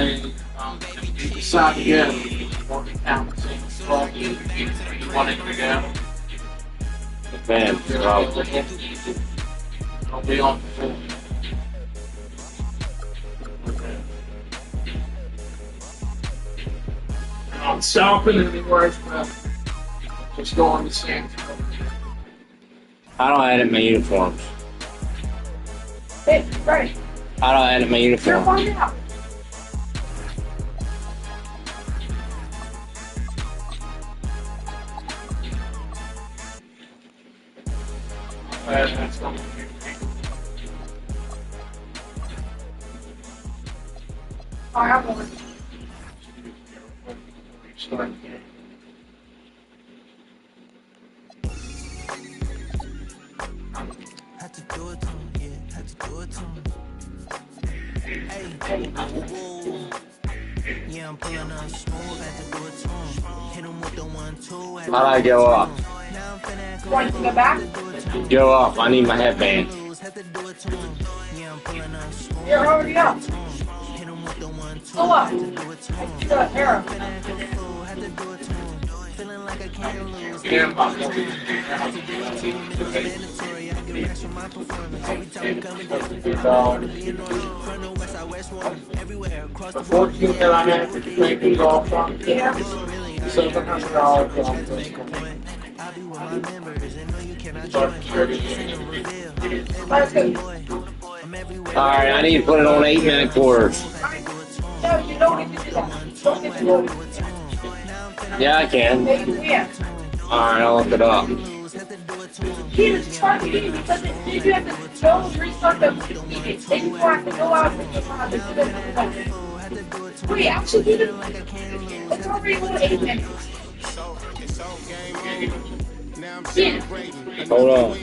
you decide to go, what account you want it to go. Advance, probably. It'll be on the phone. Not stopping anywhere, but just going the same. I don't edit my uniforms. Hey, right. I don't edit my You're uniform. fine now. That's going to be. I have one. Start the game. Had to do it to him, yeah, had to do it to him. Hey, whoa. Yeah, I'm pulling up smooth, had to do it to him. Hit him with the 1-2, had to How'd I do it go to up? him. Now I'm finna go Want to go back? Go up. I need my headband. had to do it to him. Yeah, I'm pulling up smooth. You're already up. Hit him with the 1-2, Go up. had to do it to him. To the arrow. Finna go full, had to do it to him. Feeling like I can't lose. Yeah, Had to do it to him. It was mandatory. I get rest from my performance. Every time we come together, I'm gonna be annoying. Front to west, I west one. Everywhere across the board. 14 that I had to make these all from. Yeah. $700. I'll be with my members and know you cannot join. This ain't no reveal. That's good. I'm everywhere. Alright, I need to put it on 8-minute quarters. No, you don't need to do that. Don't get to do it. Yeah, I can. Yeah, you can. Alright, I'll look it up. Keenan, start the game because if you have to go and restart the game, then you have to go out and do it. Wait, actually, Keenan, it's already going 8 minutes. Keenan. Hold on.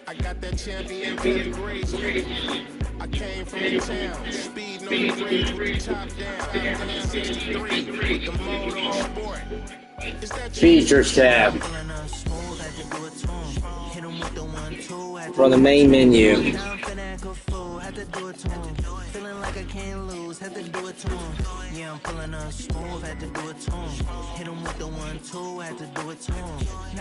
I got that champion pedigree. I came from the town, speed no degree, top down, 63 with the mode on sport. Is that Features tab. From the main menu. Feeling like I can't lose, had to do it to him. Yeah, I'm pulling up smooth, had to do it to him. Hit him with the 1-2, had to do it to him.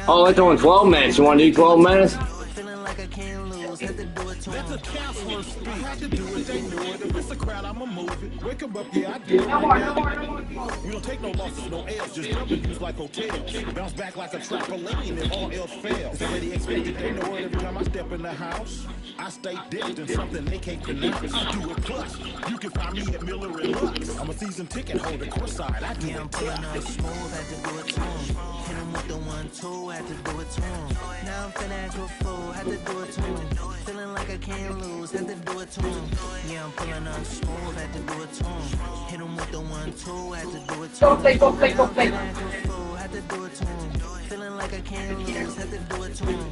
Oh, it's only 12 minutes. You want to do 12 minutes? Feeling like I can't lose, had to do it to him. the counselor's speech? Had to do it, they know it. If it's a crowd, I'ma move it. Wake 'em up, yeah, I do it. No more, no more, no more. We don't take no losses, no L's, just W's like hotels. Bounce back like a trampoline if all else fails. They already expected, they know it every time I step in the house. I stay dipped in something they can't pronounce. I do it plus. You can find me at Miller and Lux. I'm a season ticket holder, courtside. I do Yeah, I'm it pulling plus. up smooth, had to do it to him. Hit him with the 1-2, had to do it to him. Now I'm finna go full, had to do it to him. Feeling like I can't lose, had to do it to him. Yeah, I'm pulling up smooth, had to do it to him. Hit him with the 1-2, had to do it to Go him. play, go play, go play. Finna go full, had to do it to him. Feeling like I can't lose, had to do it to him.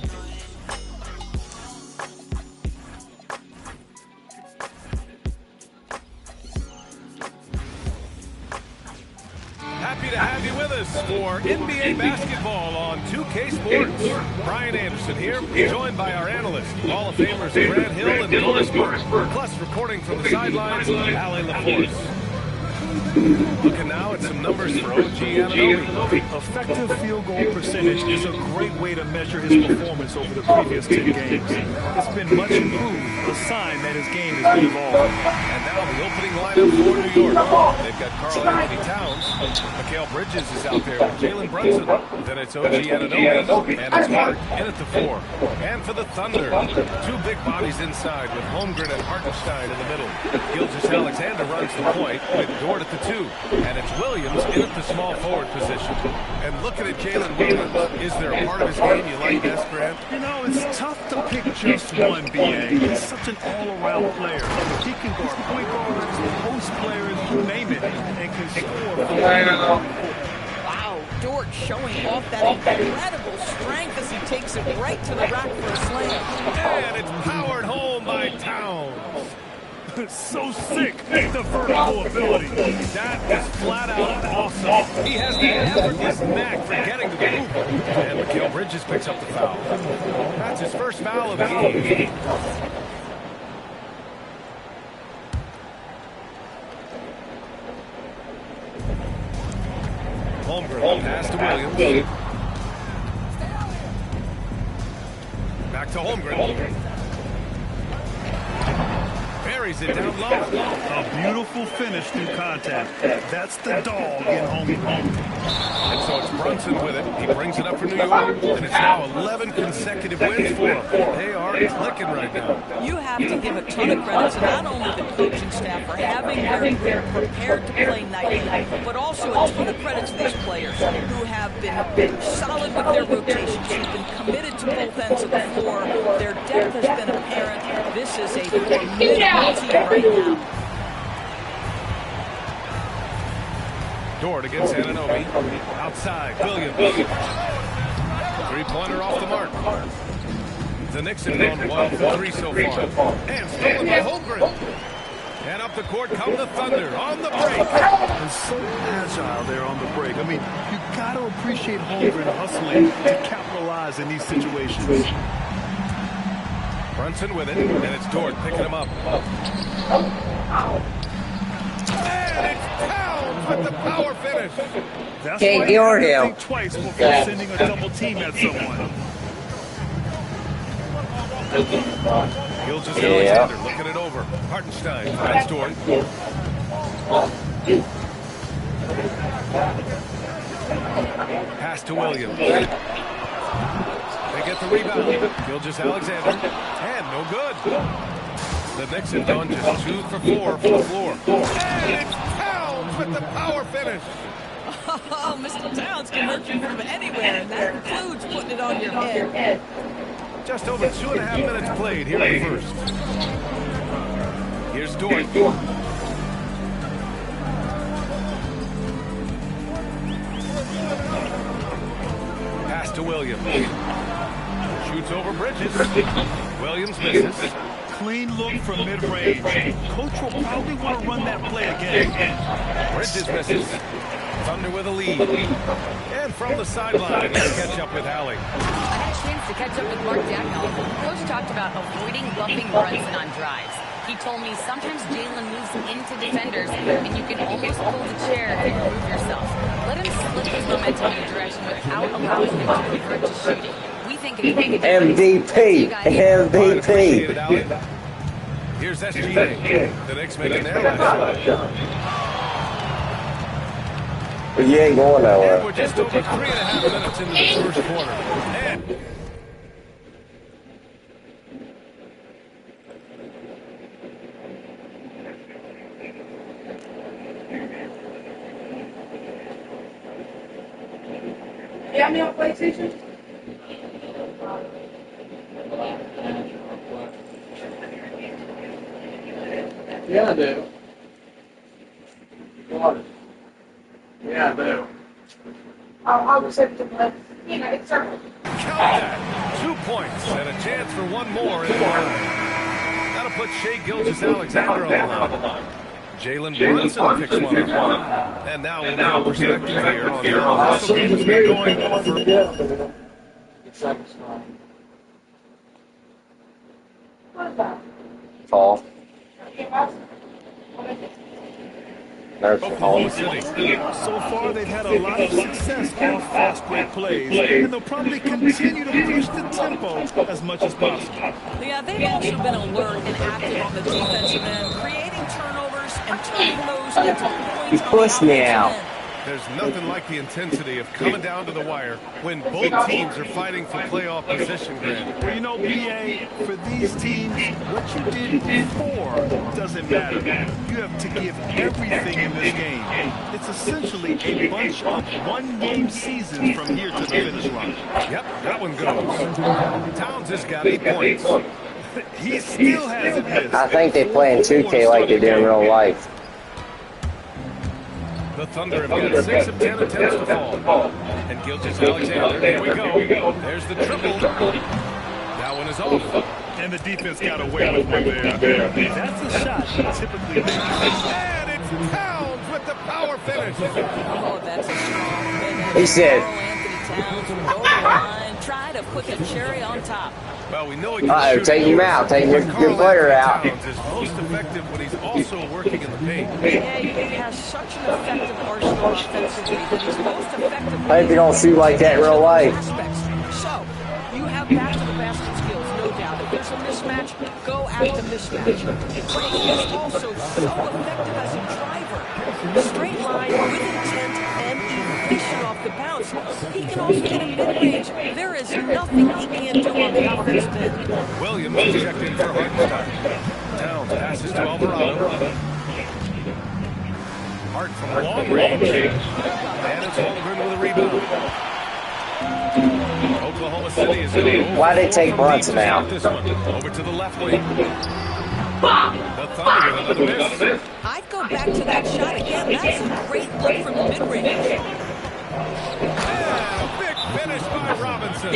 Happy to have you with us for NBA basketball on 2K Sports. Brian Anderson here, joined by our analysts, Hall of Famers Grant Hill and Doris Burke, plus reporting from the sidelines, Allie LaForce. Looking now at some numbers for OG Anunoby. Effective field goal percentage is a great way to measure his performance over the previous 10 games. It's been much improved, a sign that his game has been evolving. And now the opening lineup for New York. They've got Karl Anthony Towns. Mikal Bridges is out there with Jalen Brunson. Then it's OG Anunoby. And it's Hart in at the 4. And for the Thunder, two big bodies inside with Holmgren and Hartenstein in the middle. Gilgeous-Alexander runs the point with Dort at the 2. And it's Williams in at the small forward position. And looking at Jalen Williams, is there a part of his game you like best, Grant? You know, it's tough to pick just one, B.A. He's such an all-around player. He can guard point guards, post players, you name it, and can score. Wow, Dort showing off that incredible strength as he takes it right to the rack for a slam. And it's powered home by Towns. So sick, the vertical ability. That is flat out awesome. He has the effortless knack for getting to the hoop. And Mikal Bridges picks up the foul. That's his first foul of the game. to Williams. Back to Holmgren. Buries it down low. A beautiful finish through contact. That's the dog in home. And so it's Brunson with it. He brings it up for New York. And it's now 11 consecutive wins for them. They are clicking right now. You have to give a ton of credit to not only the coaching staff for having their group prepared to play nightly, but also a ton of credit to these players who have been solid with their rotations, who've been committed to both ends of the floor. Their depth has been apparent. This is a formidable team right now. Dort against Anunoby. Outside, Williams. Three-pointer off the mark. The Knicks have gone 1 for 3 so far. And stolen by Holmgren. And up the court come the Thunder on the break. And so agile there on the break. I mean, you got to appreciate Holmgren hustling to capitalize in these situations. Brunson with it, and it's Dort picking him up. And it's Towns with the power finish. That's why you have to think twice before sending a double team at someone. Gilgeous-Alexander looking it over. Hartenstein finds Dort. Pass to Williams. They get the rebound. Gilgeous-Alexander. And no good. The Knicks have gone just 2 for 4 from the floor. And it's Towns with the power finish. Oh, Mr. Towns can hurt you from anywhere, and that includes putting it on your head. Just over 2.5 minutes played here in the first. Here's Dort. Pass to Williams. Shoots over Bridges. Williams misses. Clean look from mid-range. Coach will probably want to run that play again. Bridges misses. Thunder with a lead. And from the sideline, let's catch up with Hallie. I had a chance to catch up with Mark Dagnall. Coach talked about avoiding bumping Brunson on drives. He told me sometimes Jalen moves into defenders, and you can almost pull the chair and remove yourself. Let him slip his momentum in a direction without allowing him to convert to shooting. We think it's MVP. MVP. Here's SGA. The Knicks making their last shot. But you ain't going nowhere. And we're just over 3.5 minutes into the first quarter. And You got me on PlayStation? Yeah, I do. Yeah, I do. I'll just have to let it's circle. count that. 2 points and a chance for one more in the line. That'll put Shai Gilgeous-Alexander on the line. Jalen Brunson picks one up. And now we'll get a perspective here on the also game has been going for... What is that? Fall. There's Oklahoma City. So far, they've had a lot of success off fast break plays, and they'll probably continue to push the tempo as much as possible. Yeah, they've also been alert and active on the defensive end, creating turnovers and turning those into points. You pushed me out. There's nothing like the intensity of coming down to the wire when both teams are fighting for playoff position, Grant. Well, you know, BA, for these teams, what you did before doesn't matter. You have to give everything in this game. It's essentially a bunch of one-game seasons from here to the finish line. Yep, that one goes. Towns has got 8 points. He still hasn't missed. I think they play in 2K like they do in real life. The Thunder have got 6 of 10 attempts to fall. And Gilgeous-Alexander, here we go. There's the triple. That one is off. And the defense got away with one there. That's a shot typically makes. And it's Towns with the power finish. Oh, that's a strong finish. He said, Anthony Towns will go to the line, try to put the cherry on top. Well, we know he can shoot. Take him out. Take your player out. Towns is most effective when he's also working in the paint. Yeah, he has such an effective arsenal offensively that he's most effective. I think they don't shoot like that in real life. So, you have back to the basket skills, no doubt. If there's a mismatch, go at the mismatch. But he's also so effective as a driver. Straight line, with intent, and efficient off the bounce. He can also get a mid-range. There is nothing he can't do on the offensive end. Williams is checked in for Hartenstein. Towns passes to Alvarado. Hart from long range. And it's Holmgren with a rebound. Oklahoma City is going. Why they take Brunson out? This one over to the left wing. The Thunder with another miss. I'd go back to that shot again. That's a great look from the mid-range. And a big finish by Robinson.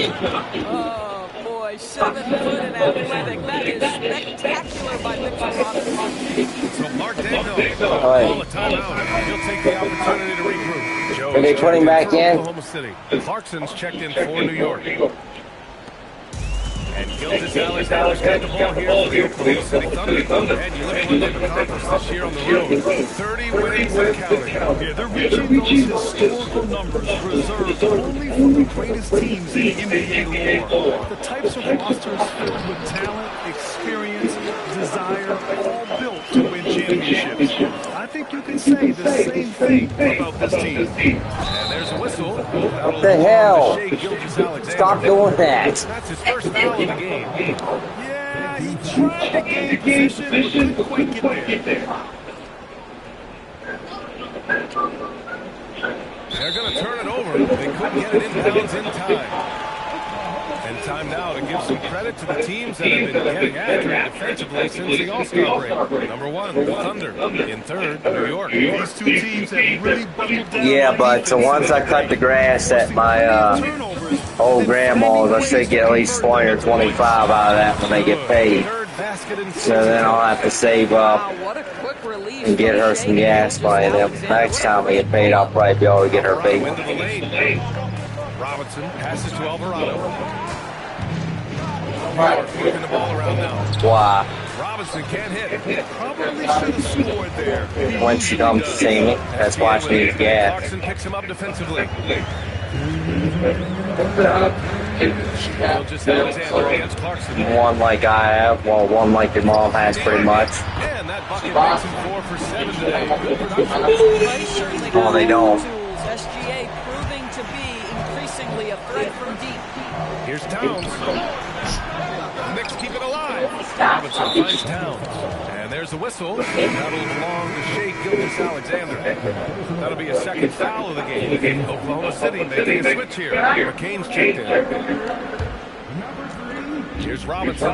Oh, boy, 7 foot and athletic. That is spectacular by Mitchell Robinson. So Mark Dano will call a timeout. He'll take the opportunity to regroup. Are they putting back in? Oklahoma City. Clarkson's checked in for New York. And Gildas Alexander's got the ball here for the Oklahoma City Thunder. And you look at what they've accomplished this year on the road. 30 wins and counting. Yeah, they're reaching those historical numbers reserved only for the greatest teams in NBA lore. The types of rosters filled with talent, experience, desire, all built to win championships. I think you can say the same thing about this team. And there's a whistle. What the hell? Stop doing that. That's his first foul of the game. Yeah, he tried to gain position, but couldn't quite get there. They're going to turn it over. They couldn't get it inbounds in time. And time now to give some credit to the teams that have been getting after it defensively since the All-Star break. Number 1, the Thunder. In third, New York. These two teams have really buckled down. Yeah, but so once I cut the grass at my old grandma's, I should get at least 20 or 25 out of that when they get paid. So then I'll have to save up and get her some gas money. Then next time we get paid, I'll probably be able to get her paid. Robinson passes to Alvarado. Moving the ball around now. Why? Robinson can't hit. Probably should have scored there. When she comes to see me, that's why she needs gas. Clarkson picks him up defensively. Just Alexander against Clarkson. One like I have, well, one like your mom has pretty much. And that bucket makes him 4 for 7 today. Good production. Oh, they don't. SGA proving to be increasingly a threat from deep. Here's Towns. Knicks keep it alive. Robinson finds Towns. And there's the whistle. That'll belong to Shea Gilgeous-Alexander. That'll be a second foul of the game. Oklahoma City making a switch here. McCain's checked in. Here's Robinson.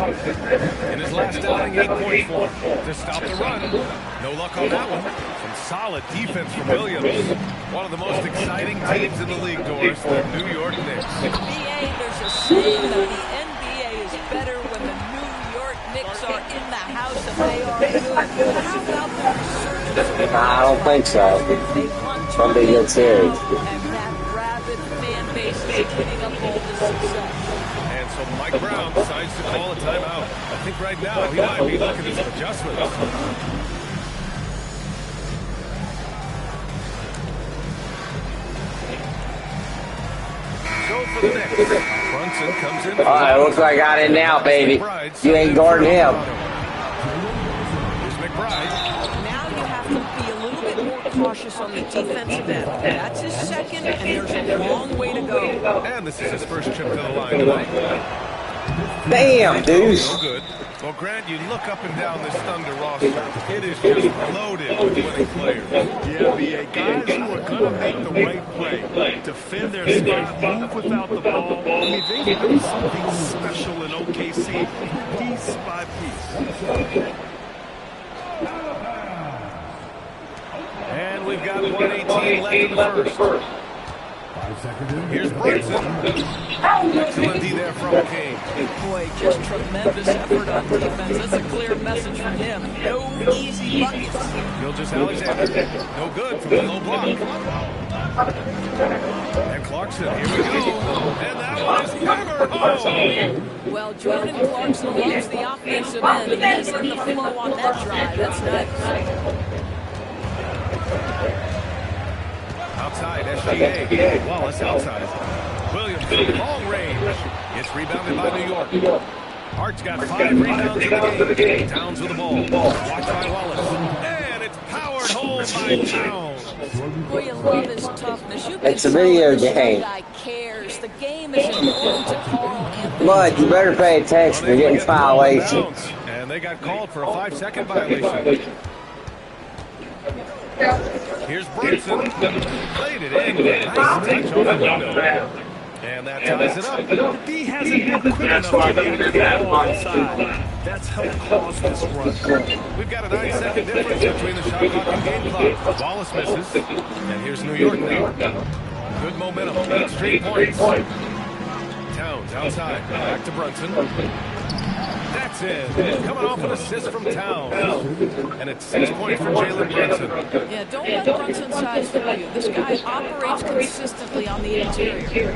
In his last outing, 8 points for him to stop the run. No luck on that one. Some solid defense from Williams. One of the most exciting teams in the league, Doris, the New York Knicks. NBA, there's a saying that the NBA is better when the New York Knicks are in the house and they are good. How about the resurgence? I don't think so. It's going to be a good series. And that rabid fan base is getting up all the success. And so Mike Brown decides to call a timeout. I think right now he might be looking at some adjustments. So for the Knicks, Brunson comes in. All right, looks like I got it now, baby. You ain't guarding him. Here's McBride. Now you have to be a little bit more cautious on the defensive end. That's his second, and there's a long way to go. And this is his first trip to the line tonight. Damn, dude. So good. Well, Grant, you look up and down this Thunder roster. It is just loaded with winning players. Yeah, BA, guys who are going to make the right play, defend their spot, move without the ball. I mean, they do something special in OKC, piece by piece. And we've got 1:18 left in the first. Here's Brunson. Excellent D there from McCain. Boy, just tremendous effort on defense. That's a clear message from him. No easy buckets. Gilgeous-Alexander. No good from the low block. And Clarkson, here we go. And that one is hammered home. Well, Jordan Clarkson loves the offensive end. He's in the flow on that drive. That's nice. Outside, SGA. Wallace outside. Williams, long range. It's rebounded by New York. Hart's got 5 rebounds in the game. Towns with the ball. Watched by Wallace. And it's powered home by Towns. Boy, you love his toughness. You It's a video game. Guy cares. The game is important to Carl Anthony. But you better pay attention. You're getting violations. And they got called for a 5-second violation. Here's Brunson. Played it in. Nice touch off the window. And that ties it up. He hasn't been quick enough to get that ball inside. That's helped cause this run. We've got a 9-second difference between the shot clock and game clock. Wallace misses. And here's New York now. Good momentum. 8 straight points. Towns outside. Back to Brunson. That's it. Coming off an assist from Towns. And it's 6 points for Jalen Brunson. Yeah, don't let Brunson's size fool you. This guy operates consistently on the interior.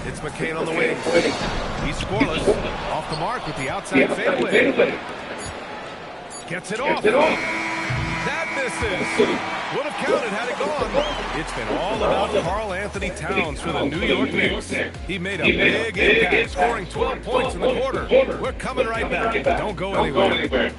It's McCain on the wing. He's scoreless. Off the mark with the outside fadeaway. Gets it off. That misses. Would have counted had it gone. It's been all about Karl Anthony Towns for the New York Knicks. He made a big impact, scoring 12 points in the quarter. We're coming right back. Don't go anywhere.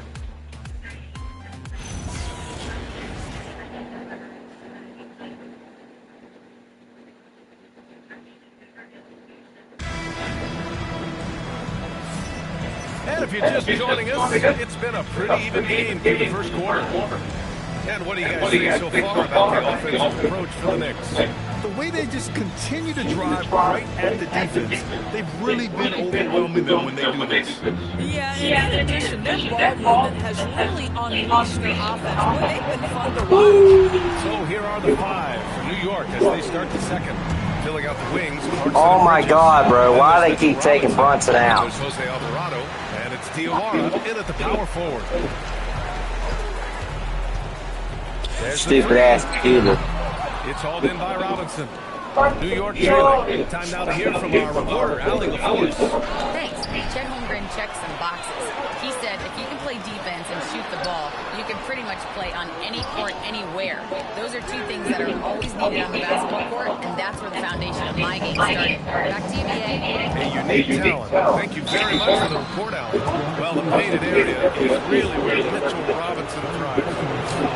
And if you're just joining us, it's been a pretty even game through the first quarter. And what do you guys think so far about the offensive approach for the Knicks? The way they just continue to drive right at the defense, they've really been overwhelming them when they do this. Yeah, and in addition, their ball movement has really unleashed their offense. Boy, they've been fun to watch. So here are the 5 for New York as they start the second. Filling out the wings. Oh my God, bro. Why do they keep taking Brunson out? Jose Alvarado, and it's Diawara in at the power forward. Stupid ass computer. It's hauled in by Robinson. New York trailing. Time now to hear from our reporter, Allie LaForce. Thanks. Chet Holmgren checked some boxes. He said if you can play defense and shoot the ball, you can pretty much play on any court, anywhere. Those are 2 things that are always needed on the basketball court, and that's where the foundation of my game started. Back to you, BA. A unique talent. Thank you very much for the report, Allie. Well, the painted area is really where Mitchell Robinson thrives.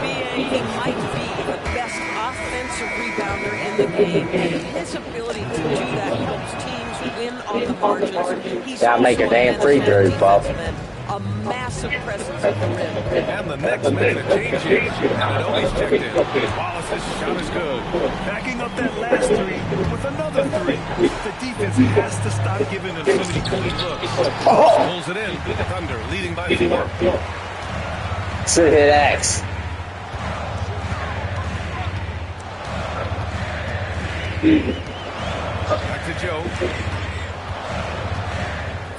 BA might be the best offensive rebounder in the game, and his ability to do that helps teams win on the margins. He's Gotta make a damn free throw, Bob. A massive presence at the rim. And the Knicks making a change here. And Anobi's checked in. Wallace's shot is good. Backing up that last 3 with another 3. The defense has to stop giving them so many clean looks. Pulls it in. Thunder leading by 4. Should hit X. Back to Joe.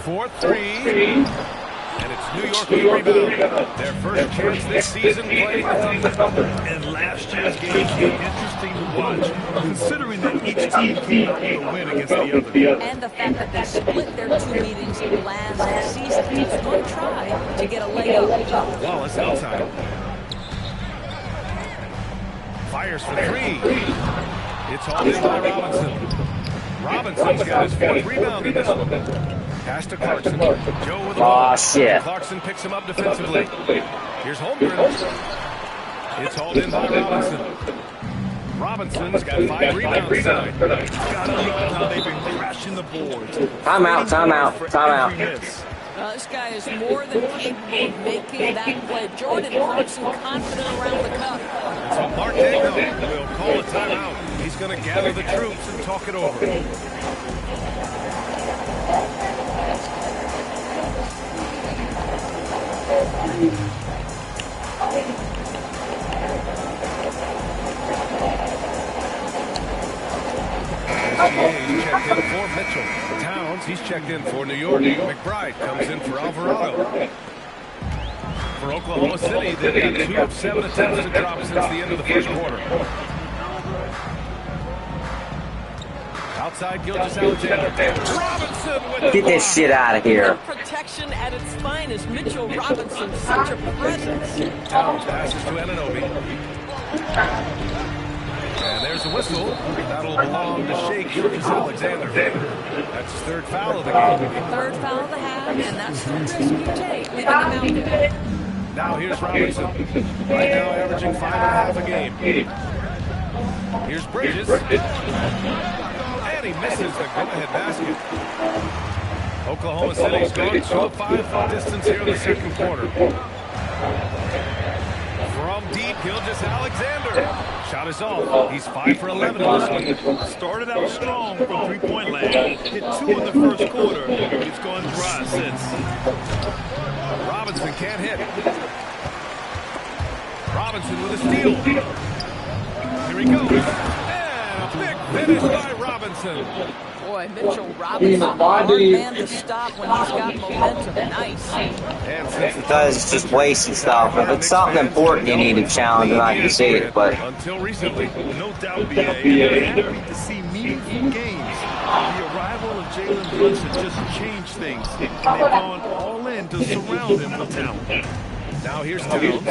4-3. And it's New York with a rebound. Their first chance this season playing the Thunder. And last year's game came interesting to watch, considering that each team came out with a win against the other. And the fact that they split their 2 meetings last season. It's one try to get a leg up. Wallace outside. Fires for 3. It's all in by Robinson. Robinson's got his 4th rebound in this one. Pass to Clarkson. Joe with the ball. Oh, shit. Clarkson picks him up defensively. Here's Holmgren. It's hauled in by Robinson. Robinson's got 5 rebounds tonight. Gotta love how they've been crashing the boards. Timeout. This guy is more than capable of making that play. Jordan Clarkson confident around the cup. So Mark Degno will call a timeout. He's going to gather the troops and talk it over. He's checked in for Mitchell. Towns, he's checked in for New York. McBride comes in for Alvarado. For Oklahoma City, they've got 2 of 7 attempts to drop since the end of the first quarter. Outside, Gilgeous-Alexander. Robinson with Get this shit out of here. Protection at its finest. Mitchell Robinson, such a presence. Towns passes to Anunoby. And there's the whistle. That'll belong to Shea Gilgeous-Alexander. That's his 3rd foul of the game. 3rd foul of the half, and that's the risk you take leaving him out there. Now here's Robinson. Right now averaging 5.5 a game. Here's Bridges. And he misses the go-ahead basket. Oklahoma City's gone 2 of 5 from distance here in the second quarter. From deep, Gilgeous-Alexander. Shot is off. He's 5 for 11 in this one. Started out strong from three-point land. Hit 2 in the first quarter. It's gone dry since. Robinson can't hit. Robinson with a steal. Here he goes. And a big finish by Robinson. Boy, Mitchell Robinson, hard man to stop when he's got momentum. Nice. And since Because it's just wasting stuff. If it's something important you need to challenge, and I can see it, but until recently, No doubt, BA. Happy to see meaningful games. The arrival of Jalen Brunson just changed things. And they've gone all in to surround him with talent. now here's Towns.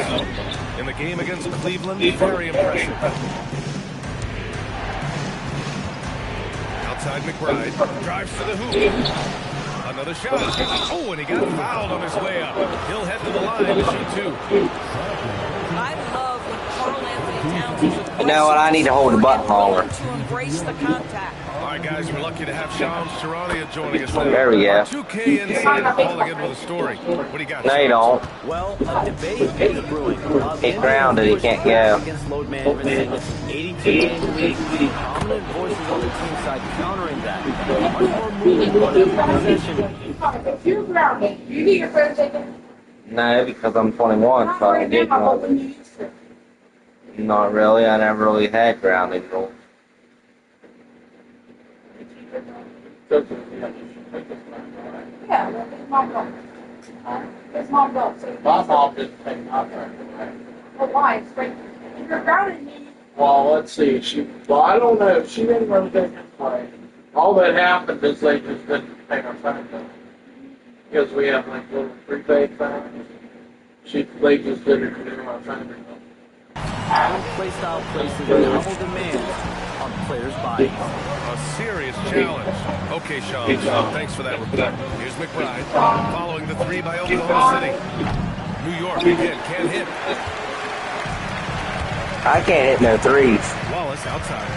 In the game against Cleveland, very impressive. Outside McBride, drives to the hoop. Another shot. Oh, and he got fouled on his way up. He'll head to the line to shoot 2. I love when Karl Anthony Towns is aggressive. you know what? I need to hold the button longer. To embrace the contact. All right, guys, we're lucky to have Shams Charania joining us now. There we go. 2K Insider calling in with a story. What do you got? No, you don't. Well, a debate is brewing. He's grounded. He can't go. Against load management in this 82-game league, prominent voices on the team side countering that. Much more movement on every possession. If you're grounded, you need your phone taken. No, because I'm 21, so I can get one. Not really. I never really had grounding rules. Yeah, well, his mom don't. His mom don't. So My mom didn't take my turn away. well, why? It's great. If you're grounded, you Well, let's see. I don't know. She didn't really take his play. All that happened is they just didn't take our phone down. Because we have like little prepaid phones. They just didn't renew our phone bill. Play style places novel demands on players' bodies. A serious challenge. Okay, Sean. Thanks for that report. Here's McBride. Following the 3 by Oklahoma City. New York again can't hit. I can't hit no threes. Wallace outside.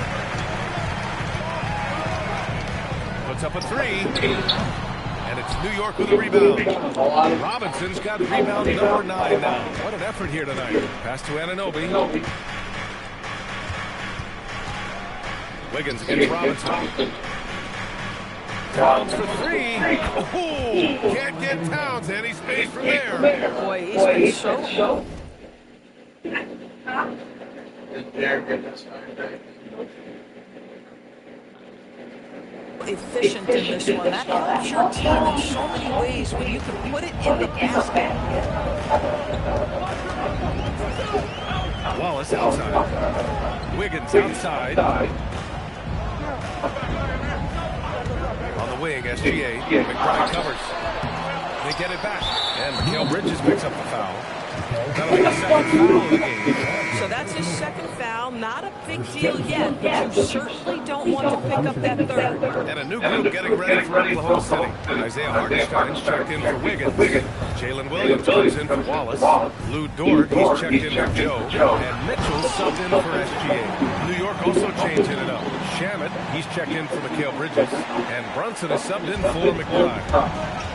Puts up a 3. And it's New York with a rebound. Robinson's got rebound number 9 now. What an effort here tonight. Pass to Anunoby. Wiggins against Robinson. Towns for 3. Oh, can't get Towns any space from there. Boy, he's been so Did Jared get this phone back? efficient in this one. That helps your team in so many ways when you can put it in the basket. Wallace outside. Wiggins outside. On the wing, SGA. McBride covers. They get it back. And Mikal Bridges picks up the foul. That'll be the second foul of the game. So that's his second foul. Not a big deal yet, but you certainly don't want to pick up that third. And a new group getting ready for Oklahoma City. Isaiah Hartenstein's checked in for Wiggins. Jalen Williams comes in for Wallace. Lou Dort, he's checked in for Joe. And Mitchell's subbed in for SGA. New York also changing it up. Shamet, he's checked in for Mikal Bridges. And Brunson is subbed in for McBride.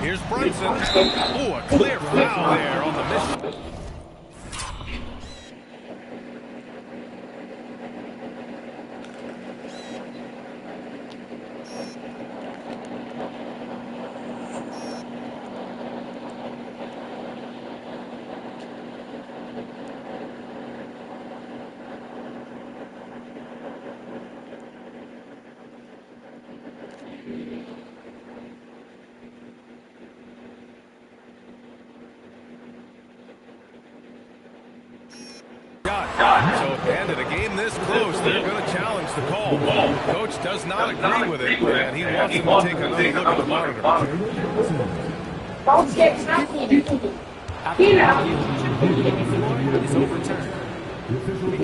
Here's Brunson. Ooh, a clear foul there on the miss. And in a game this close, they're going to challenge the call. Coach does not agree with it, and he wants him to take another look at the monitor. Bounce gets Keenan. Is overturned. The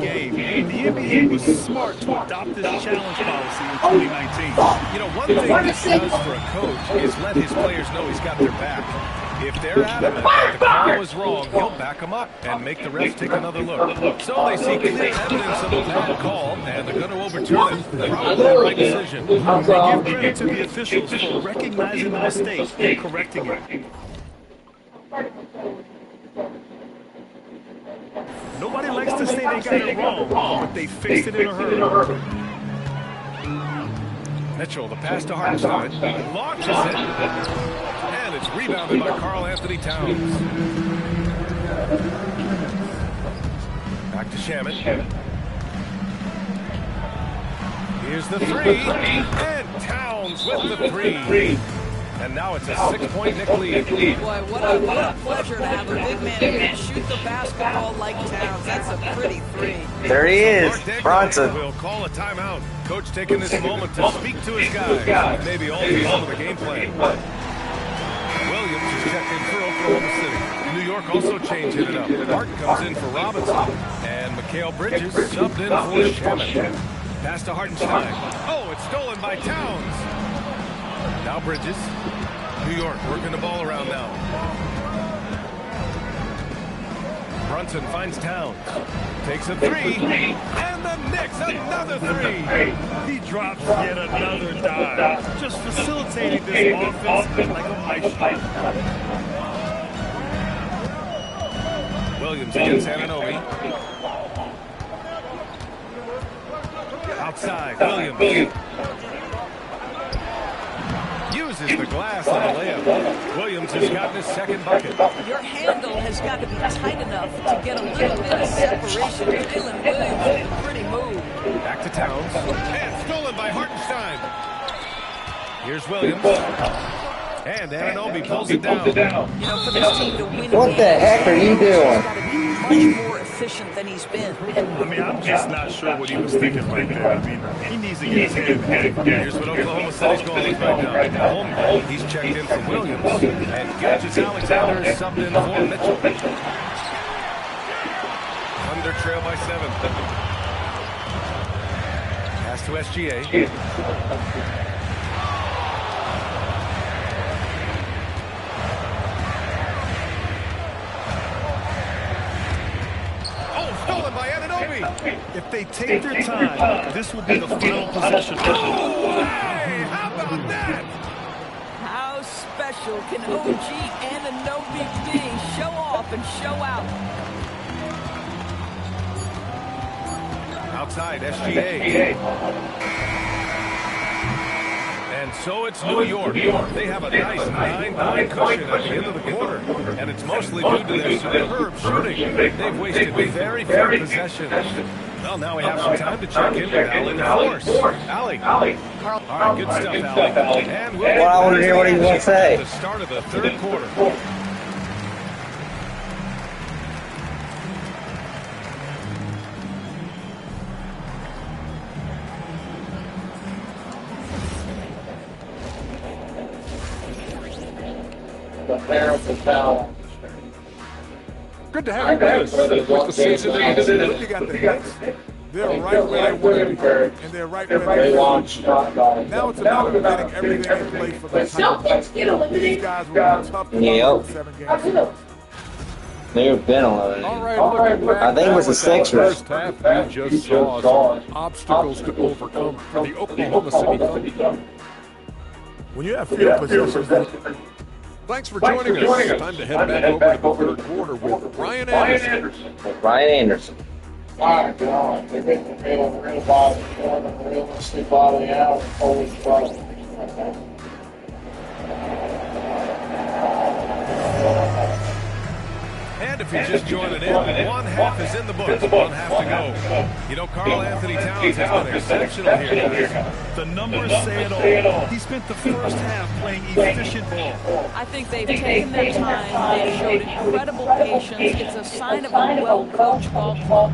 NBA was smart to adopt this challenge policy in 2019. You know, one thing this does for a coach is let his players know he's got their back. If they're adamant that the call was wrong, he'll back them up and make the refs take another look. So they see clear evidence of a bad call, and they're going to overturn it. Probably the right decision. They give credit to the officials for recognizing the mistake and correcting it. Nobody likes to say they got it wrong, but they fixed it in a hurry. Mitchell, the pass to Hartenstein, launches it, and it's rebounded by Karl Anthony Towns. Back to Shaman. Here's the three, and Towns with the three. And now it's a 6-point Nick lead. Boy, what a pleasure to have a big man who can shoot the basketball like Towns. That's a pretty three. There he is, Bronson. Will call a timeout. Coach taking this moment to speak to his guys. Maybe alter some of the game plan. Williams is checked in for Oklahoma City. New York also changing it up. Hart comes in for Robinson. And Mikal Bridges subbed in for Shaman. Pass to Hartenstein. Oh, it's stolen by Towns. Now Bridges. New York working the ball around now. Brunson finds Towns. Takes a three. And the Knicks another three. He drops yet another dive. Just facilitating this offense like a maestro. Williams against Anunoby. Outside, Williams. Uses the glass on the layup. Williams has gotten his second bucket. Your handle has got to be tight enough to get a little bit of separation. Jalen Williams with a pretty move. Back to Towns. And stolen by Hartenstein. Here's Williams. And Anunoby pulls it down. You know, for this team to win What the heck are you doing? much more efficient than he's been. I mean, I'm just not sure what he was thinking right there. I mean, he needs to get his head. Here's what Oklahoma City's going with right now. Holmgren, he's checked in for Williams. And Gilgeous-Alexander is subbed in for Mitchell. Under trail by 7. Pass to SGA. Stolen by Anunoby. If they take their time, this will be the final possession. Oh, hey, how about that? How special can OG Anunoby be? Show off and show out. Outside, SGA. And so it's New York. They have a nice 9-point cushion at the end of the quarter. And it's mostly due to their superb shooting. They've wasted very few possessions. Well, now we have some time to check in with Allie the Force. Allie. All right, good stuff, Allie. And we'll Well, I want to hear what he wants to say. at the start of the third quarter. Good to have you with us. With the season ends, you got the Knicks. They're right where they want to be, and they're right where they want to be. Now it's a matter of getting everything in place for the title. These guys will be tough to win 7 games. They've been eliminated. All right, looking back, I think it was the Sixers. first half, we just saw some obstacles to overcome for the Oklahoma City Thunder. When you have field positions, Thanks for joining us. Time to head back over to the third quarter with Ryan Anderson. Ryan Anderson. My God, they're getting the real body, the realistic body out. Holy fuck. And if you're just joining in, one half is in the books, one half to go. You know, Karl Anthony Towns has been exceptional here, guys. the numbers say it all. He spent the first half playing efficient ball. I think they've taken their time. They've showed incredible patience. It's a sign of a well-coached ball club.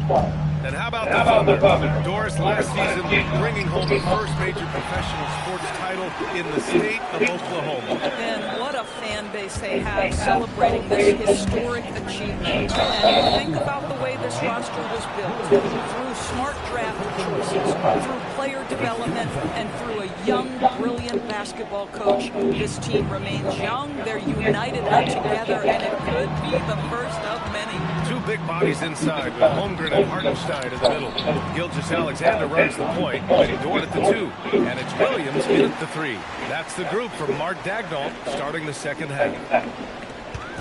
And how about the Thunder? Doris, last season bringing home the first major professional sports title in the state of Oklahoma. And what a fan base they have celebrating this historic achievement. And think about the way this roster was built. Through smart draft choices, through player development, and through a young, brilliant basketball coach. This team remains young, they're united, they're together, and it could be the first of many. Two big bodies inside with Holmgren and Hartenstein in the middle. Gilgeous-Alexander runs the point, Dort at the 2, and it's Williams in at the 3. That's the group from Mart Dagnall starting the second half.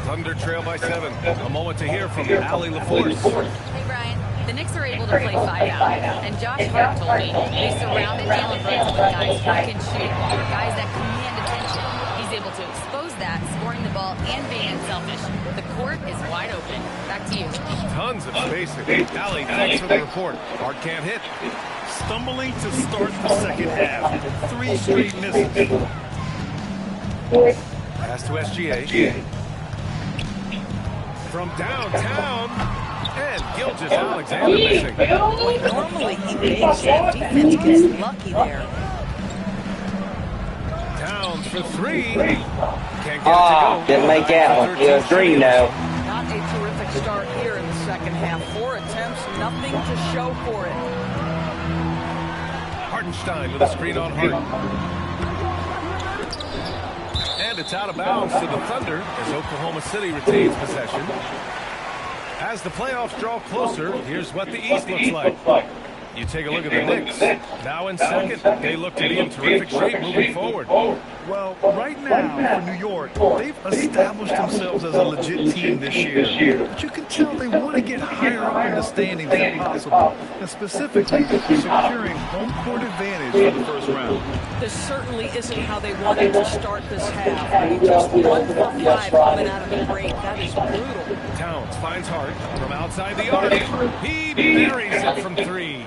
Thunder trail by 7. A moment to hear from Allie LaForce. Hey, Brian. The Knicks are able to play 5 out, and Josh Hart told me they surrounded Jalen Brunson with guys who can shoot, guys that command attention. He's able to expose that, scoring the ball and being unselfish. The court is wide open. Back to you. Tons of spacing. Allie, thanks for the report. Hart can't hit. Stumbling to start the second half. 3 straight misses. Pass to SGA. From downtown, and Gilgeous-Alexander missing. Normally he makes that defense gets lucky there. Towns for 3. Can't get it to go. Didn't make that one. You're a green now. Not a terrific start here in the second half. 4 attempts, nothing to show for it. Hartenstein with a screen on Hart. And it's out of bounds to the Thunder as Oklahoma City retains possession. As the playoffs draw closer, here's what the East looks like. You take a look at the Knicks. Now in second, they look to be in terrific shape moving forward. Well, right now, for New York, they've established themselves as a legit team this year. But you can tell they want to get higher up in the standings if possible, and specifically securing home court advantage for the first round. This certainly isn't how they wanted to start this half. Just 1 for 5 coming out of the break. That is brutal. Towns finds Hart from outside the arc. He buries it from 3.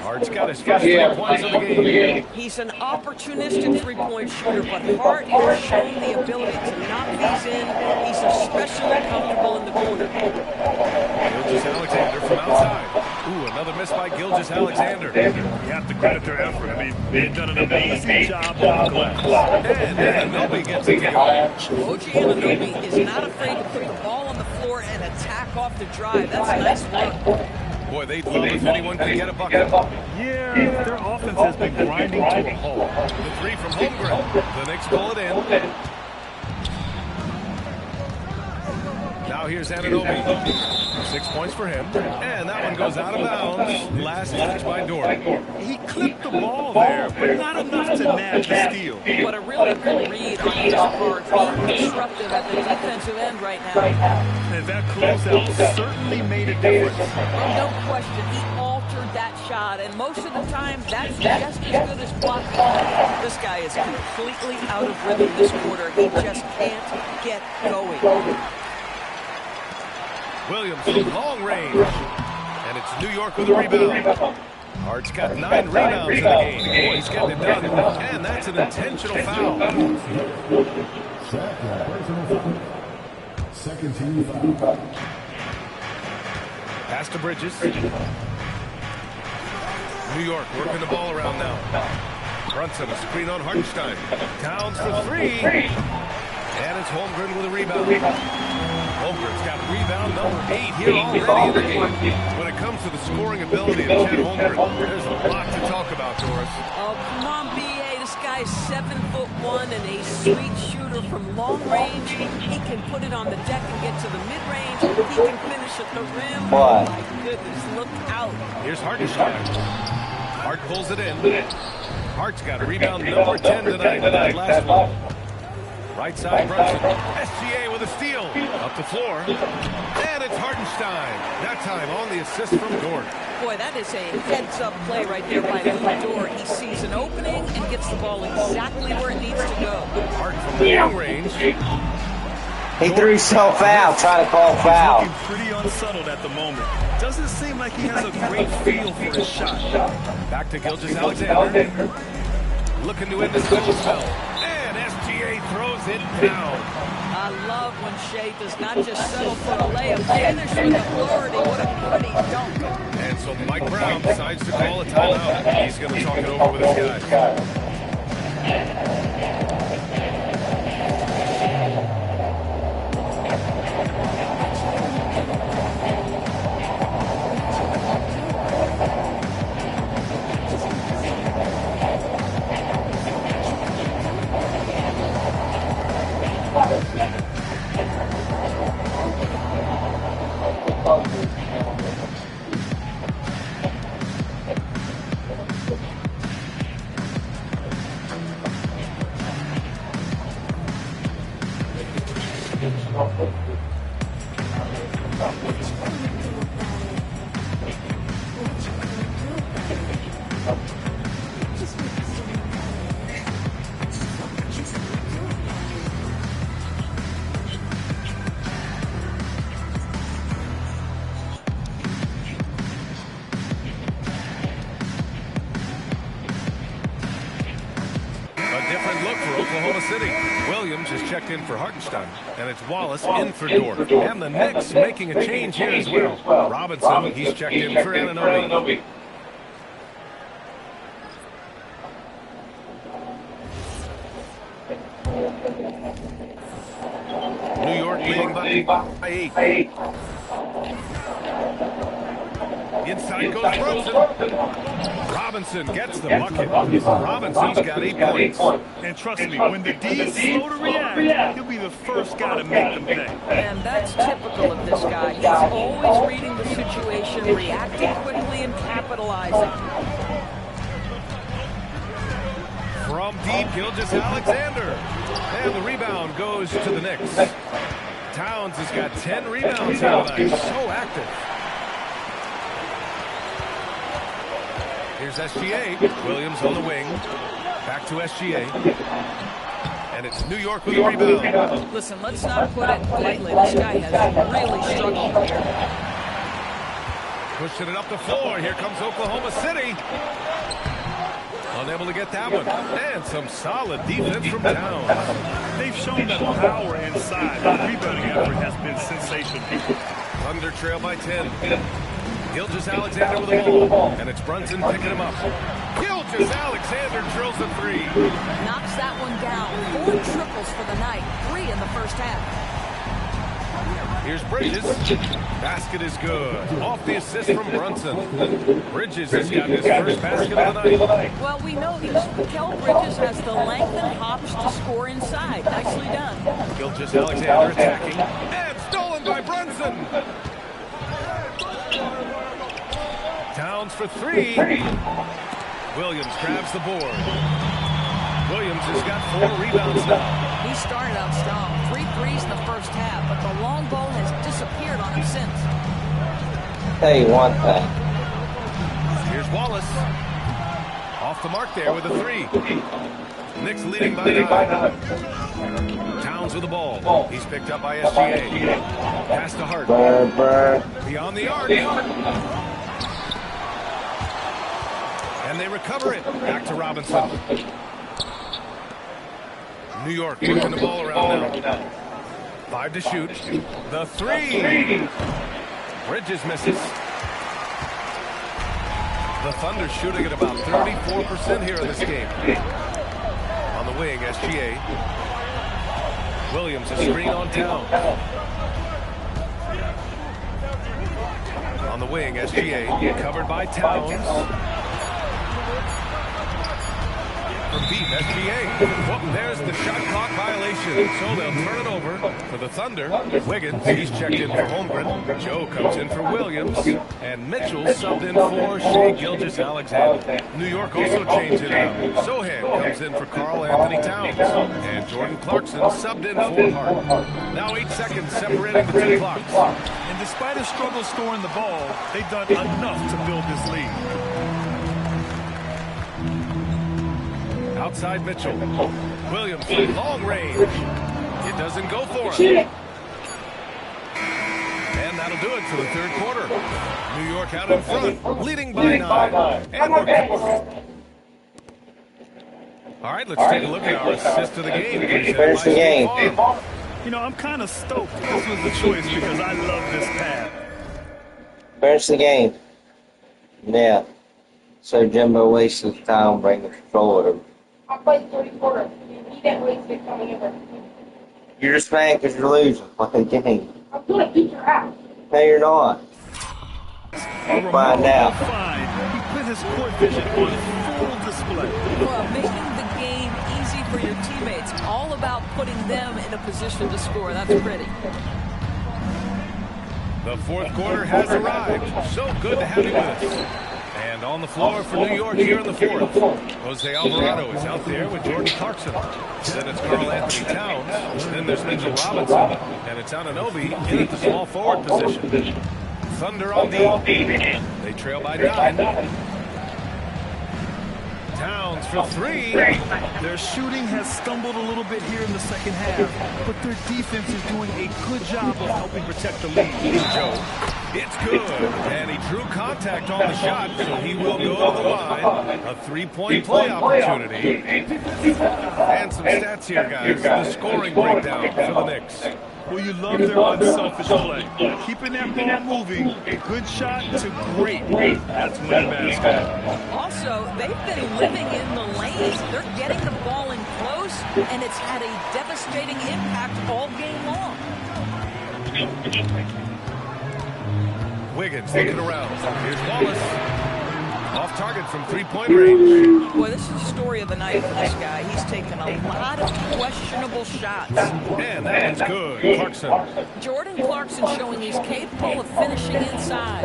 Hart's got his first 3 points of the game. He's an opportunistic three-point shooter, but Hart has shown the ability to knock these in. He's especially comfortable in the corner. Gilgeous-Alexander from outside. Ooh, another miss by Gilgeous-Alexander. You have to credit their effort. I mean, they've done an amazing job on the glass. And Anunoby gets it to go. OG Anunoby is not afraid to put the ball on the floor and attack off the drive. That's a nice work. Boy, they'd love if anyone could get a bucket. Yeah, their offense has been grinding to a halt. The 3 from Holmgren. The Knicks pull it in. Now here's Anunoby. 6 points for him. And that one goes out of bounds. Last touch by Dort. He clipped the ball there, but not enough to nab the steal. But a really good read on his part. Being disruptive at the defensive end right now. And that closeout certainly made a difference. No question, he altered that shot, and most of the time, that's just as good as blocking. This guy is completely out of rhythm this quarter. He just can't get going. Williams from long range. And it's New York with a rebound. Hart's got 9 rebounds in the game. Boy, he's getting it done. And that's an intentional foul. Second team foul. Pass to Bridges. New York working the ball around now. Brunson, a screen on Hartenstein. Towns for 3. And it's Holmgren with a rebound. Holmgren's got rebound number 8 here already in the game. When it comes to the scoring ability of Chet Holmgren, there's a lot to talk about, Doris. Oh, come on, B.A. This guy's 7'1" and a sweet shooter from long range. He can put it on the deck and get to the mid-range. He can finish at the rim. What? Oh, my goodness, look out. Here's Hartenstein. Hart pulls it in. Hart's got a rebound number 10 tonight in that last one. Right side, Brunson. SGA with a steal. Up the floor. And it's Hartenstein. That time on the assist from Dort. Boy, that is a heads-up play right there by Lou Dort. He sees an opening and gets the ball exactly where it needs to go. Hart from long range. He threw himself out, trying to call foul. He's looking pretty unsettled at the moment. Doesn't seem like he has a great feel for his shot. Back to Gilgeous-Alexander. Looking to end this cold spell. And SGA throws it down. I love when Shea does not just settle for a layup, finish with authority. What a pretty dunk. And so Mike Brown decides to call a timeout. He's going to talk it over with his guys. Williams has checked in for Hartenstein, and it's Wallace in for Dort. And the Knicks making a change here as well. Robinson, he's checked in for Anunoby. New York leading by 8. Inside goes Brunson. Robinson gets the bucket. Robinson's got 8 points. And trust me, when the D is slow to react, he'll be the first guy to make them pay. And that's typical of this guy. He's always reading the situation, reacting quickly, and capitalizing. From deep, Gilgeous-Alexander. And the rebound goes to the Knicks. Towns has got 10 rebounds here tonight. So active. Here's SGA. Williams on the wing. Back to SGA. And it's New York with a rebound. Listen, let's not put it lightly. This guy has really struggled here. Pushing it up the floor. Here comes Oklahoma City. Unable to get that one. And some solid defense from Towns. They've shown that power inside. The rebounding effort has been sensational. Thunder trail by 10. Gilgeous-Alexander with the ball. And it's Brunson picking him up. Gilgeous-Alexander drills a 3. Knocks that one down. 4 triples for the night. 3 in the first half. Here's Bridges. Basket is good. Off the assist from Brunson. Bridges has got his first basket of the night. Well, we know this. Mikal Bridges has the length and hops to score inside. Nicely done. Gilgeous-Alexander attacking. And stolen by Brunson. Towns for 3. Williams grabs the board. Williams has got 4 rebounds now. He started out strong. 3 threes in the first half, but the long ball has disappeared on him since. Tell you one thing. Here's Wallace. Off the mark there with a 3. Knicks leading by 9. Towns with the ball. He's picked up by SGA. Pass to Hart. Beyond the arc. And they recover it. Back to Robinson. New York working the ball around now. 5 to shoot. The 3. Bridges misses. The Thunder shooting at about 34% here in this game. On the wing, SGA. Williams, a screen on Towns. On the wing, SGA. Covered by Towns. From deep, SGA. Well, there's the shot clock violation. So they'll turn it over for the Thunder. Wiggins, he's checked in for Holmgren. Joe comes in for Williams. And Mitchell subbed in for Shea Gilgeous-Alexander. New York also changed it out. Sohan comes in for Karl Anthony Towns. And Jordan Clarkson subbed in for Hart. Now 8 seconds separating the 2 clocks. And despite a struggle scoring the ball, they've done enough to build this lead. Outside Mitchell. Williams, long range. It doesn't go for him. And that'll do it for the 3rd quarter. New York out in front, leading by 9. And we're... All right, let's take a look at our assist of the game. Finish the game. You know, I'm kind of stoked this was the choice because I love this path. Finish the game. Yeah. So Jimbo wasted his time bringing the controller over. I played 34. You didn't waste it coming over. You're just mad because you're losing. Like a game. I'm gonna beat your ass. No, you're not. We'll find out. He put his court vision on full display. Well, making the game easy for your teammates. All about putting them in a position to score. That's pretty. The fourth quarter has arrived. So good to have you with us. And on the floor for New York here in the fourth, Jose Alvarado is out there with Jordan Clarkson. Then it's Karl Anthony Towns. Then there's Mitchell Robinson. And it's Anunoby in at the small forward position. Thunder on D. They trail by 9. Towns for 3. Their shooting has stumbled a little bit here in the second half, but their defense is doing a good job of helping protect the lead. Joe. It's good. And he drew contact on the shot, so he will go to the line. A 3-point play opportunity. And some stats here, guys. The scoring breakdown for the Knicks. Well, you love their unselfish play. Keeping that ball moving, good shot to great. That's winning basketball. Also, they've been living in the lane. They're getting the ball in close, and it's had a devastating impact all game long. Wiggins looking around. Here's Wallace. Off target from 3-point range. Boy, this is the story of the night for this guy. He's taken a lot of questionable shots. And that one's good. Clarkson. Jordan Clarkson showing he's capable of finishing inside.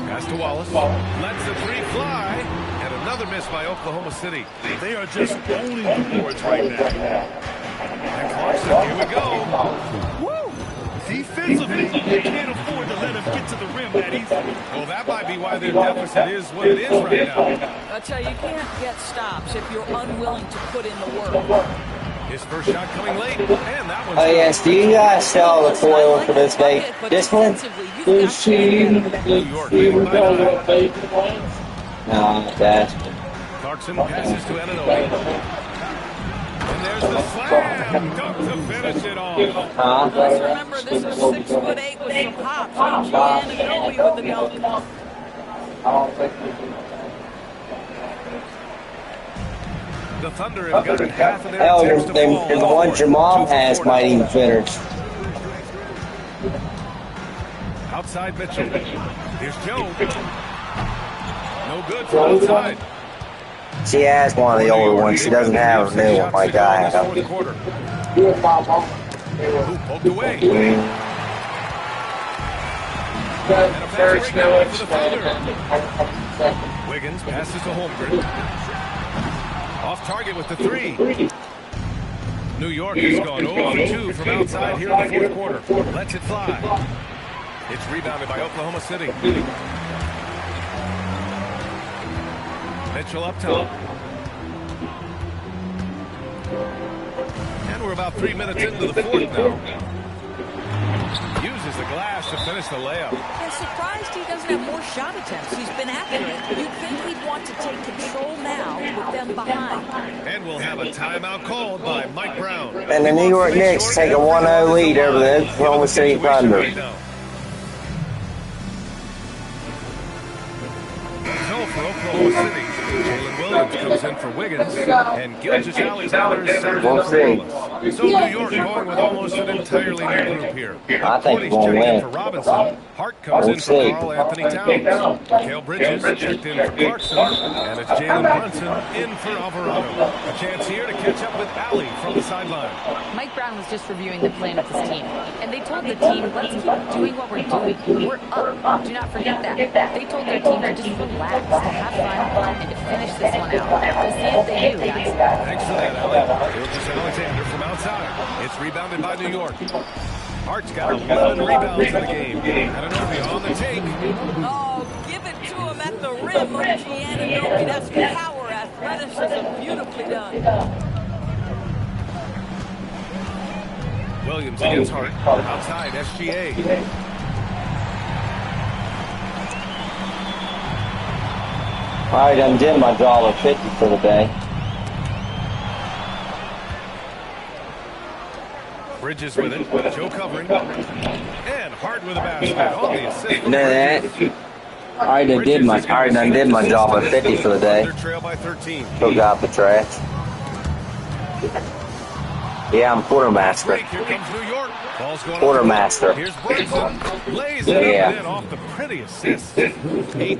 Pass to Wallace. Lets the 3 fly. And another miss by Oklahoma City. They are just owning the boards right now. And Clarkson, here we go. Woo! Defensively, you can't afford to let him get to the rim that easy. Well, that might be why their deficit is what it is right now. I tell you, you can't get stops if you're unwilling to put in the work. His first shot coming late, and that one's Oh yes, do you guys sell the foil for this game? This one? New York leading by 9. No, that's Clarkson passes to Anunoby. And there's the slam dunk to finish it off. Let's remember, this is 6'8" with some hops. Anunoby with the dunk. The Thunder have gotten half of their hell, attempts to fall. the ones your mom has might even finish. Outside Mitchell. Here's Joe. No good from outside. She has one of the older ones. She doesn't have a new one like I have. Who poked away? And a fast break for the Thunder. Wiggins passes to Holmgren. Off target with the 3. New York has gone 0 for 2 from outside here in the fourth quarter. Lets it fly. It's rebounded by Oklahoma City. Mitchell up top. And we're about 3 minutes into the fourth now. Uses the glass to finish the layup. I'm surprised he doesn't have more shot attempts. He's been accurate. You'd think he'd want to take control now with them behind. And we'll have a timeout called by Mike Brown. And the New York Knicks take a 1-0 lead over the Oklahoma City Thunder. So for Oklahoma City, Jalen Williams comes in for Wiggins, and Gilgeous-Alexander is set in for Wallace. So New York going with almost an entirely new group here. I think we're Cody's going to checked in win. for Robinson. Hart comes in for Karl Anthony Towns. Mikal Bridges checked in for Clarkson, and it's Jalen Brunson in for Alvarado. A chance here to catch up with Allie from the sideline. Mike Brown was just reviewing the plan with his team, and they told the team, let's keep doing what we're doing. We're up. Do not forget that. They told their team to just relax, to have fun, and to finish this one out. We'll see if they do, guys. Thanks for that, Allie. Gilgeous-Alexander from outside. It's rebounded by New York. Hart's got 11 rebounds in the game. Anunoby on the take. Oh, give it to him at the rim, Anunoby. That's power, athleticism, beautifully done. Williams against Hart. Outside, SGA. All right, I'm doing my $1.50 for the day. Bridges with it. Joe covering. And Hart with a basket on the assist. You know that? I already did my job at 50 for the day. Trail by 13. Took out the trash. Yeah, I'm quartermaster. Here comes New York. Ball's going Quartermaster. Here's Brunson. Lays it up and off the pretty assist.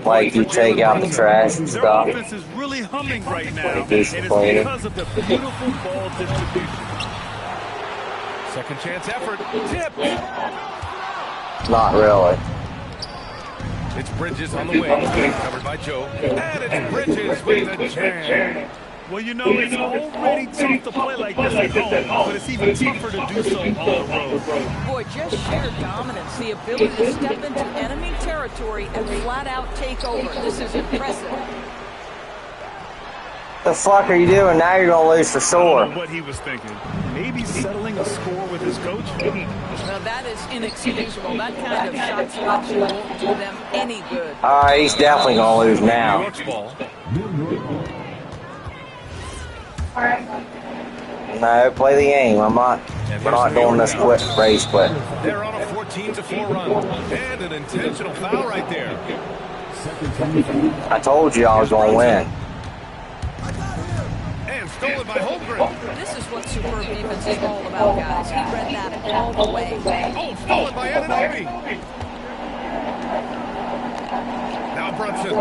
Like you take out the trash and stuff. Their offense is really humming right now, and it's Disappointed. because of the beautiful ball distribution. Second chance effort. Tip. Not really. It's Bridges on the wing. Covered by Joe. And it's Bridges with the jam. Well, you know, it's already tough to play like this at home, but it's even tougher to do so on the road. Boy, just sheer dominance, the ability to step into enemy territory and flat out take over. This is impressive. The fuck are you doing? Now you're gonna lose for I don't sure. know what he was thinking. Maybe settling a score with his coach? Now that is inexcusable. That kind of shot selection won't do them any good. Alright, he's definitely gonna lose now. New York's ball. No, play the game. We're not doing this quick race quit. They're on a 14-4 run. And an intentional foul right there. I told you I was gonna win. And stolen by Holmgren. This is what superb defense is all about, guys. He read that all the way. Oh, stolen by Anunoby. Now Brunson.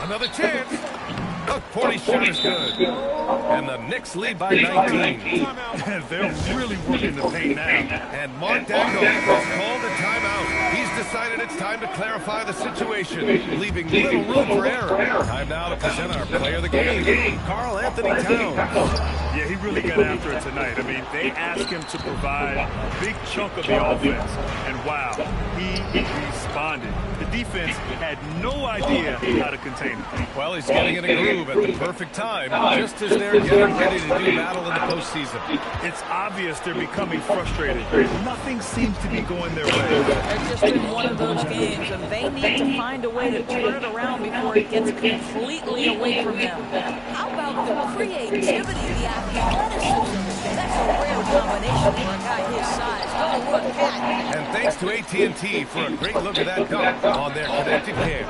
Another chance. A 40 shot is good. And the Knicks lead by 19. They're really working the paint now. And Mark Dagnall has called a timeout. He's decided it's time to clarify the situation, leaving little room for error. Time now to present our player of the game, Karl Anthony Towns. Yeah, he really got after it tonight. I mean, they asked him to provide a big chunk of the offense. And wow, he responded. The defense had no idea how to contain him. Well, he's getting in a groove at the perfect time, just as they're getting ready to do battle in the postseason. It's obvious they're becoming frustrated. Nothing seems to be going their way. It's just been one of those games, and they need to find a way to turn it around before it gets completely away from them. How about the creativity, the athleticism? That's a rare combination for a guy his size. Go look at. And thanks to AT&T for a great look at that dunk on their connected cam.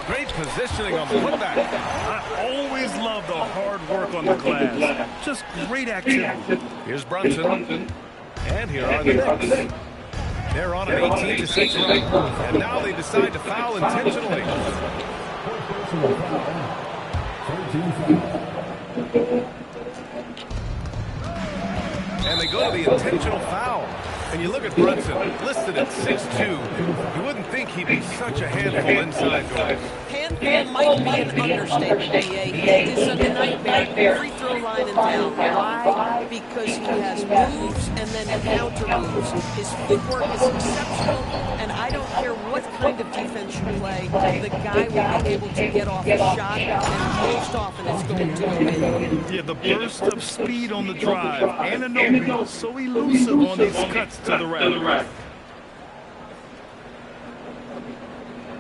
Great positioning on the putback. I always love the hard work on the glass. Just great activity. Here's Brunson. And here are the Knicks. They're on an 18-6 run. And now they decide to foul intentionally. And they go to the intentional foul. And you look at Brunson, listed at 6'2". You wouldn't think he'd be such a handful inside doors. Handful might be an understatement, DA. He is a nightmare free throw line and down. Why? Because he has moves and then counter moves. His footwork is exceptional, and I don't care what kind of defense you play, the guy will be able to get off a shot, and most often it's going to go in. Yeah, the burst of speed on the drive. Anunoby so elusive on these cuts to the rack.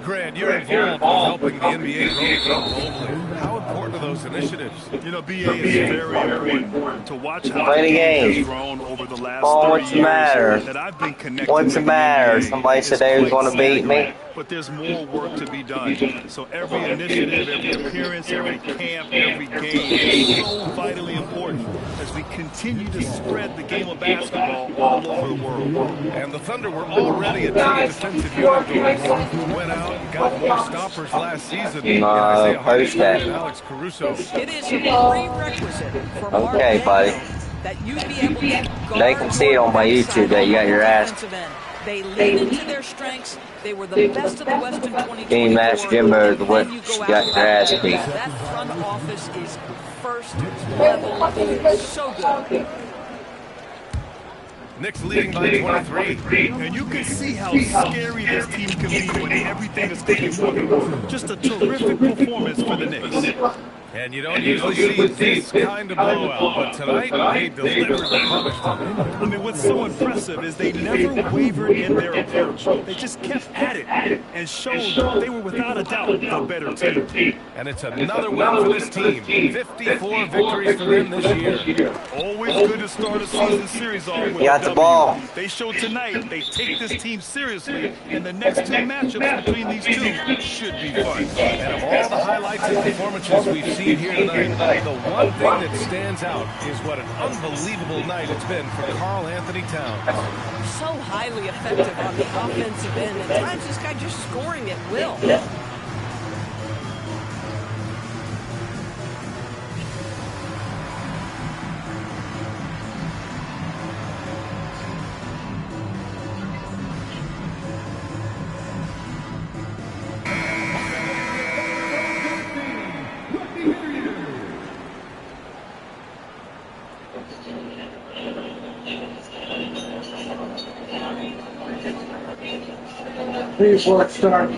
Grant, you're involved with helping the NBA grow globally. How important are those initiatives? You know, BA is very important to watch how Play the game. has grown over the last Oh, 30 what's the matter? years that I've been connected What's the with matter? NBA. Somebody said they was going to beat me. But there's more work to be done. So every initiative, every appearance, every camp, every game is so vitally important as we continue to spread the game of basketball all over the world. And the Thunder were already a team defensive unit. Went out and got more stoppers last season. Post that. Alex Caruso. It is a prerequisite for Mark Okay, buddy. that you be able to guard They can see it on my YouTube that you got your ass. defensive end. They lean into their strengths. They were the best of the West in 2024. Game Master Jimbo, the what You go got out your ass beat. That front office is first level. So good. Knicks leading by 23. And you can see how scary this team can be when everything is clicking for them. Just a terrific performance for the Knicks. And you don't usually see this kind of blowout, but tonight they delivered the punishment. I mean, what's so impressive is they never wavered in their approach. They just kept at it and showed they were without a doubt the better team. And it's another win for this team. 54 victories for them this year. Always good to start a season series off with You got the ball. They showed tonight they take this team seriously, and the next two matchups between these two should be fun. And of all the highlights and performances we've seen here tonight, the one thing that stands out is what an unbelievable night it's been for Karl Anthony Towns. So highly effective on the offensive end. At times, this guy just scoring at will. Before it starts.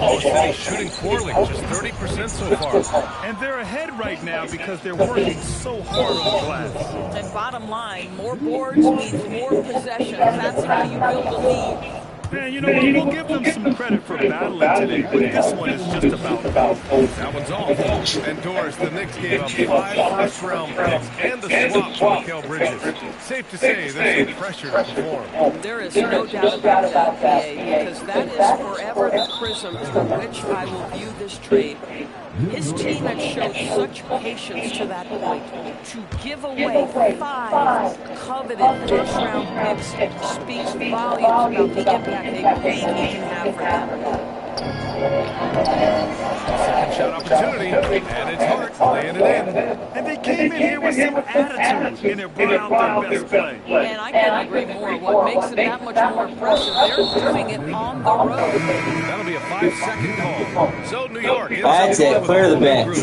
Oklahoma City shooting poorly, just 30% so far. And they're ahead right now because they're working so hard on the glass. And bottom line, more boards means more possessions. That's how you build a lead. Man, you know what? We'll give them some credit for battling today, but this one is just about that one's off. And Doris, the Knicks gave up 5 first-round picks and the swap for Mikal Bridges. Safe to say there's some pressure to perform. There is no doubt about that, PA, because that is forever the prism through which I will view this trade. His team had showed such patience to that point. To give away 5 coveted first-round picks speaks volumes about the impact they believe he can have for them. Second shot opportunity, and it's Hart laying it in. And they came in here with some attitude, and they brought out their best play. And I couldn't agree more. What makes it that much more impressive, they're doing it on the road. That'll be a 5-second call. So New York. That's it. Clear the bench.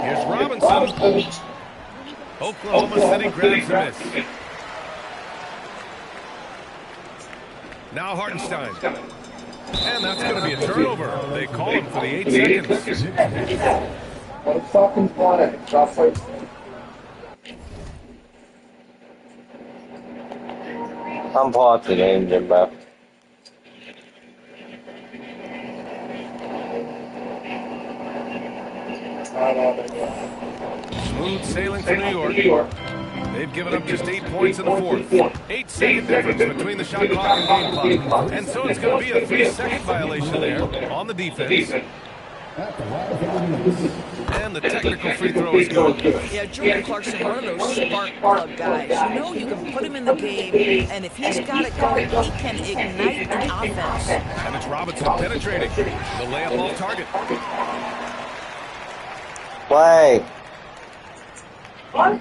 Here's Robinson. Oklahoma City grabs the miss. Now Hartenstein. And that's going to be a turnover. They call him for the 8 seconds. What a fucking play. I'm pausing the game, Jimbo. Smooth sailing for New York. They've given up just 8 points in the fourth. 8-second difference between the shot clock and game clock. And so it's going to be a 3-second violation there on the defense. And the technical free throw is good. Yeah, Jordan Clarkson, one of those spark plug guys. You know you can put him in the game, and if he's got it going, he can ignite an offense. And it's Robinson penetrating. The layup off target. Play. What?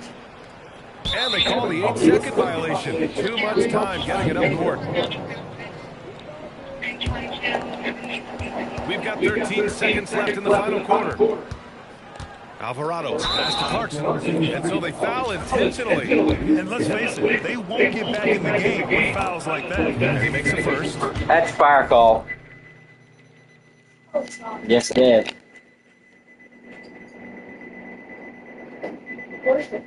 And they call the 8-second violation. Too much time getting it up court. We've got 13 seconds left in the final quarter. Alvarado pass to Clarkson, and so they foul intentionally. And let's face it, they won't get back in the game with fouls like that. He makes a first. That's fire call. Yes, it is. What is it?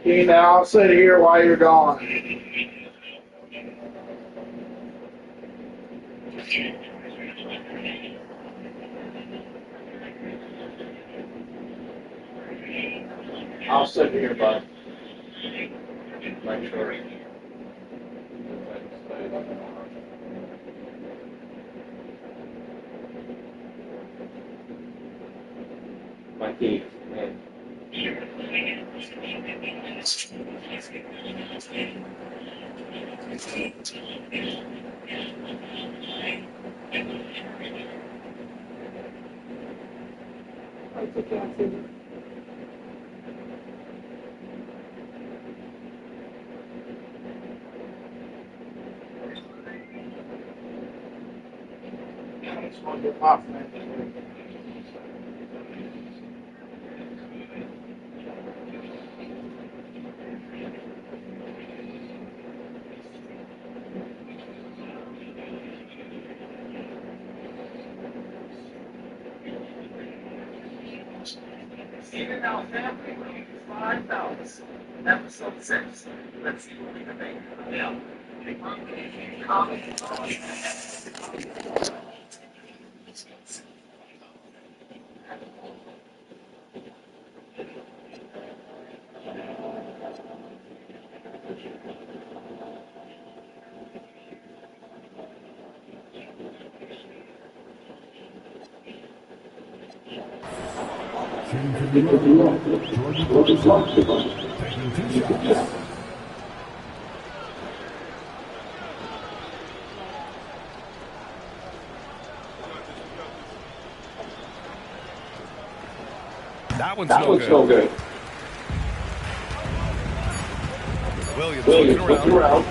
Keenan, I'll sit here while you're gone. I'll sit here, bud. Make sure. my team. It's going to get off, man. Keenan now family 5,000. Episode 6. Let's see what we can make. Yeah. That one's no good. Williams looking around.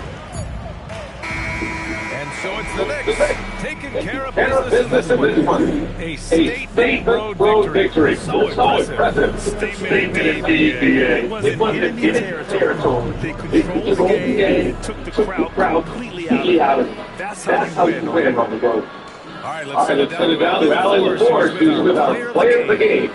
And so it's the Knicks taking care of business in this one. A state road victory. So impressive. Statement indeed. It wasn't enemy territory. They controlled the game and took the crowd completely out of it. That's how you win on the road. All right, let's send it down to Valley Valley Force, who's with our player of the game.